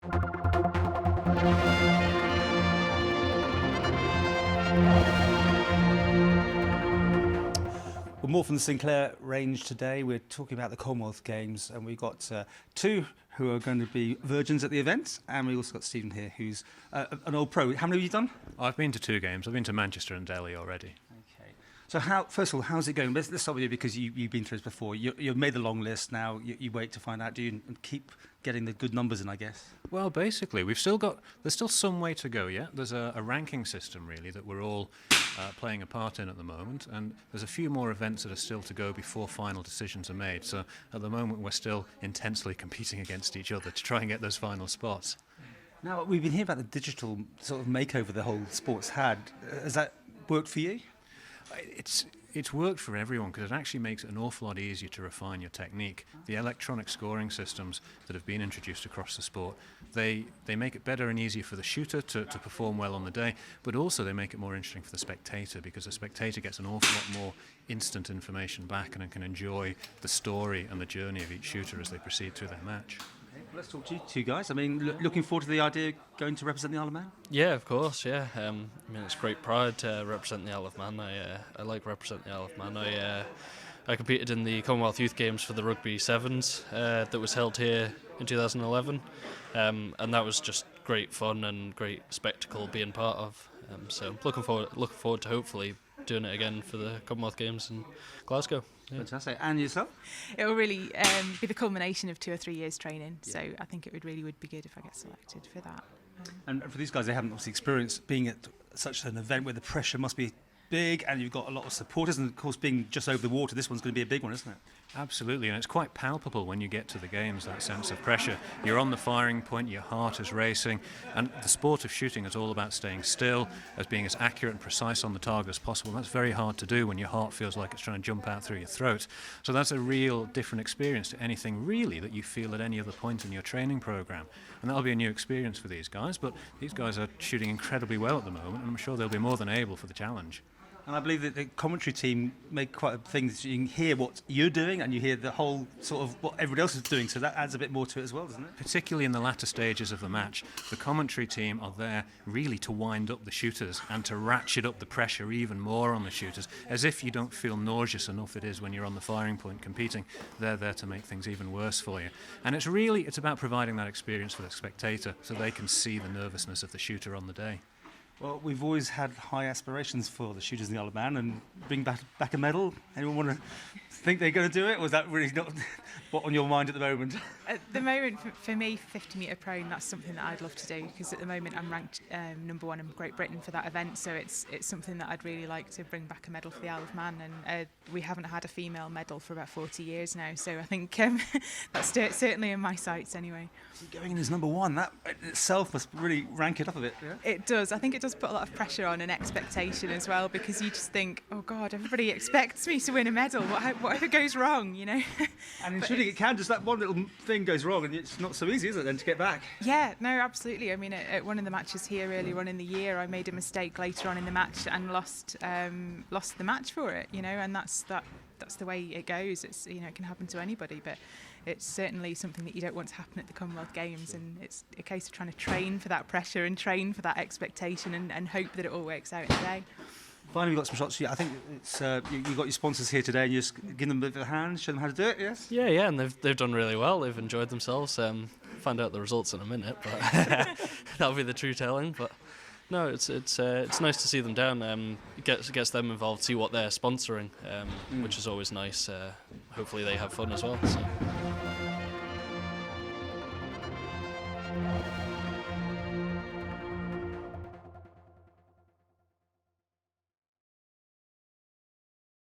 Well, more from the Sinclair range today. We're talking about the Commonwealth Games, and we've got two who are going to be virgins at the event, and we also got Steven here, who's an old pro. How many have you done? I've been to 2 games. I've been to Manchester and Delhi already. Okay. So first of all, how's it going? Let's start with you, because you've been through this before. You've made the long list now. You wait to find out. Do you keep getting the good numbers in, I guess? Well, basically, there's still some way to go yet. There's a ranking system, really, that we're all playing a part in at the moment, and there's a few more events that are still to go before final decisions are made. So at the moment, we're still intensely competing against each other to try and get those final spots. Now, we've been hearing about the digital sort of makeover the whole sport's had. Has that worked for you? It's worked for everyone, because it actually makes it an awful lot easier to refine your technique. The electronic scoring systems that have been introduced across the sport, they make it better and easier for the shooter to perform well on the day, but also they make it more interesting for the spectator, because the spectator gets an awful lot more instant information back and can enjoy the story and the journey of each shooter as they proceed through their match. Let's talk to you two guys. I mean, looking forward to the idea of going to represent the Isle of Man? Yeah, of course, yeah. I mean, it's great pride to represent the Isle of Man. I like representing the Isle of Man. I competed in the Commonwealth Youth Games for the Rugby Sevens that was held here in 2011, and that was just great fun and great spectacle being part of. So looking forward to hopefully doing it again for the Commonwealth Games in Glasgow. Yeah. Fantastic. And yourself? It will really be the culmination of 2 or 3 years training, so I think it would be good if I get selected for that. And for these guys, they haven't obviously experienced being at such an event where the pressure must be big, and you've got a lot of supporters, and of course being just over the water, this one's going to be a big one, isn't it? Absolutely, and it's quite palpable when you get to the games, that sense of pressure. You're on the firing point, your heart is racing, and the sport of shooting is all about staying still, as being as accurate and precise on the target as possible. That's very hard to do when your heart feels like it's trying to jump out through your throat. So that's a real different experience to anything really that you feel at any other point in your training program. And that'll be a new experience for these guys, but these guys are shooting incredibly well at the moment, and I'm sure they'll be more than able for the challenge. And I believe that the commentary team make quite a thing that you can hear what you're doing, and you hear the whole sort of what everybody else is doing, so that adds a bit more to it as well, doesn't it? Particularly in the latter stages of the match, the commentary team are there really to wind up the shooters and to ratchet up the pressure even more on the shooters, as if you don't feel nauseous enough it is when you're on the firing point competing. They're there to make things even worse for you. And it's about providing that experience for the spectator so they can see the nervousness of the shooter on the day. Well, we've always had high aspirations for the shooters in the Isle of Man, and bring back a medal. Anyone want to think they're going to do it, or is that really not what on your mind at the moment? At the moment, for me, 50 metre prone, that's something that I'd love to do, because at the moment I'm ranked number 1 in Great Britain for that event, so it's something that I'd really like to bring back a medal for the Isle of Man, and we haven't had a female medal for about 40 years now, so I think that's certainly in my sights anyway. Going in as number 1, that in itself must really rank it up a bit. Yeah? It does. I think it does put a lot of pressure on and expectation as well, because you just think, oh God, everybody expects me to win a medal. What if it goes wrong, you know? And in shooting, it can just that one little thing goes wrong, and it's not so easy, is it, then, to get back? Yeah, no, absolutely. I mean, at one of the matches here earlier on in the year, I made a mistake later on in the match and lost the match for it, you know, and that's the way it goes. It's, you know, it can happen to anybody, but it's certainly something that you don't want to happen at the Commonwealth Games, and it's a case of trying to train for that pressure and train for that expectation and hope that it all works out in the day. Finally, we've got some shots. I think it's you've got your sponsors here today, and you just give them a bit of a hand, show them how to do it, yes? Yeah, and they've done really well. They've enjoyed themselves. Find out the results in a minute, but that'll be the true telling. But no, it's nice to see them down. It gets them involved, see what they're sponsoring, which is always nice. Hopefully they have fun as well. So.